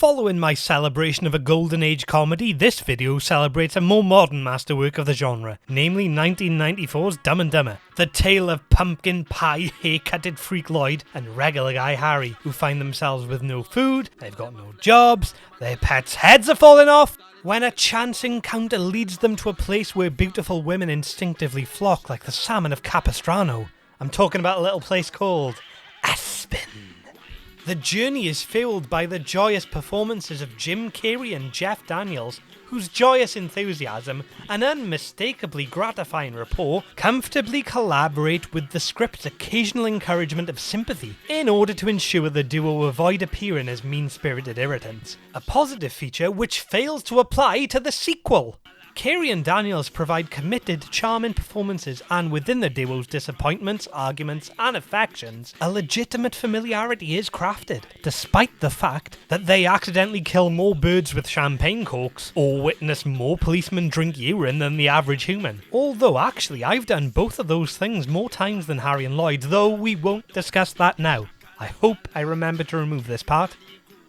Following my celebration of a golden age comedy, this video celebrates a more modern masterwork of the genre, namely 1994's Dumb and Dumber. The tale of pumpkin pie haircutted freak Lloyd and regular guy Harry, who find themselves with no food, they've got no jobs, their pets' heads are falling off, when a chance encounter leads them to a place where beautiful women instinctively flock like the salmon of Capistrano. I'm talking about a little place called Aspen. The journey is fueled by the joyous performances of Jim Carrey and Jeff Daniels, whose joyous enthusiasm and unmistakably gratifying rapport comfortably collaborate with the script's occasional encouragement of sympathy in order to ensure the duo avoid appearing as mean-spirited irritants, a positive feature which fails to apply to the sequel. Carrey and Daniels provide committed, charming performances, and within the duo's disappointments, arguments, and affections, a legitimate familiarity is crafted, despite the fact that they accidentally kill more birds with champagne corks, or witness more policemen drink urine than the average human. Although actually I've done both of those things more times than Harry and Lloyd, though we won't discuss that now. I hope I remember to remove this part.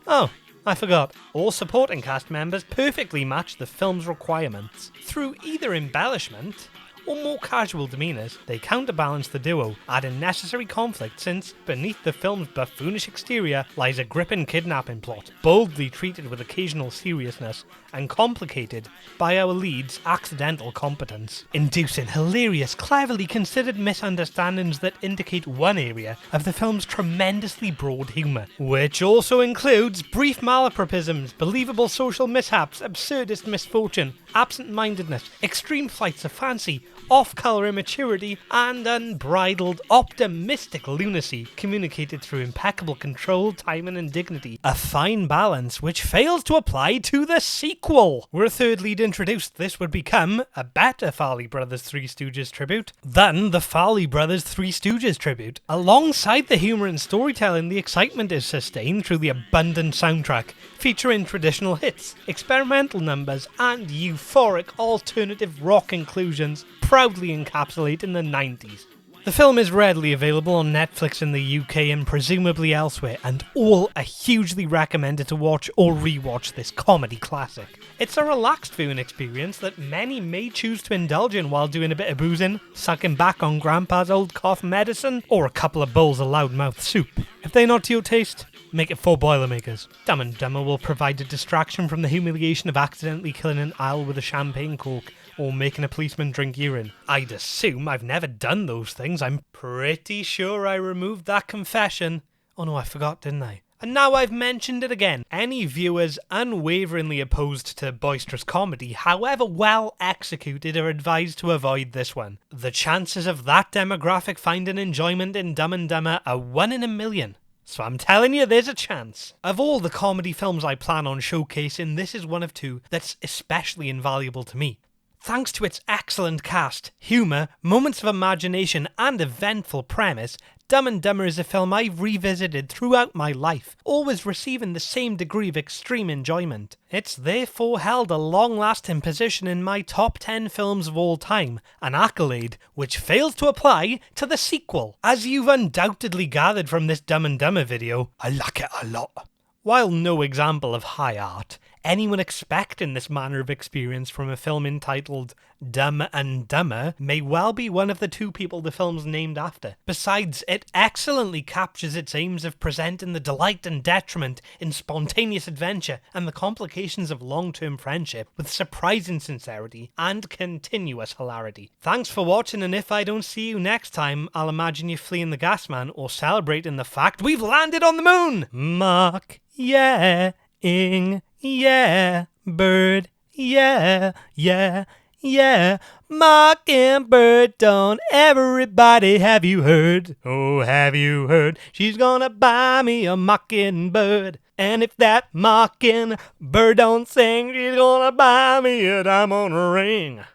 Oh, I forgot. All supporting cast members perfectly match the film's requirements. Through either embellishment or more casual demeanours, they counterbalance the duo, adding necessary conflict since, beneath the film's buffoonish exterior, lies a gripping kidnapping plot, boldly treated with occasional seriousness, and complicated by our lead's accidental competence, inducing hilarious, cleverly considered misunderstandings that indicate one area of the film's tremendously broad humour, which also includes brief malapropisms, believable social mishaps, absurdist misfortune, absent-mindedness, extreme flights of fancy, off-colour immaturity, and unbridled, optimistic lunacy communicated through impeccable control, timing, and dignity. A fine balance which fails to apply to the sequel. Were a third lead introduced, this would become a better Farrelly Brothers Three Stooges tribute than the Farrelly Brothers Three Stooges tribute. Alongside the humour and storytelling, the excitement is sustained through the abundant soundtrack, featuring traditional hits, experimental numbers, and euphoric alternative rock inclusions proudly encapsulating the 90s. The film is readily available on Netflix in the UK and presumably elsewhere, and all are hugely recommended to watch or rewatch this comedy classic. It's a relaxed viewing experience that many may choose to indulge in while doing a bit of boozing, sucking back on Grandpa's old cough medicine, or a couple of bowls of loudmouth soup. If they're not to your taste, make it 4 Boilermakers. Dumb and Dumber will provide a distraction from the humiliation of accidentally killing an owl with a champagne cork, or making a policeman drink urine. I'd assume I've never done those things. I'm pretty sure I removed that confession. Oh no, I forgot, didn't I? And now I've mentioned it again. Any viewers unwaveringly opposed to boisterous comedy, however well executed, are advised to avoid this one. The chances of that demographic finding enjoyment in Dumb and Dumber are 1 in a million. So I'm telling you, there's a chance. Of all the comedy films I plan on showcasing, this is one of 2 that's especially invaluable to me. Thanks to its excellent cast, humour, moments of imagination, and eventful premise, Dumb and Dumber is a film I've revisited throughout my life, always receiving the same degree of extreme enjoyment. It's therefore held a long-lasting position in my top 10 films of all time, an accolade which fails to apply to the sequel. As you've undoubtedly gathered from this Dumb and Dumber video, I like it a lot. While no example of high art, anyone expecting this manner of experience from a film entitled Dumb and Dumber may well be one of the 2 people the film's named after. Besides, it excellently captures its aims of presenting the delight and detriment in spontaneous adventure and the complications of long-term friendship with surprising sincerity and continuous hilarity. Thanks for watching, and if I don't see you next time, I'll imagine you fleeing the gas man or celebrating the fact we've landed on the moon! Mark, yeah, yeah, bird, yeah, yeah, yeah, mockingbird, don't everybody, have you heard? Oh, have you heard? She's gonna buy me a mockingbird. And if that mockingbird don't sing, she's gonna buy me a diamond ring.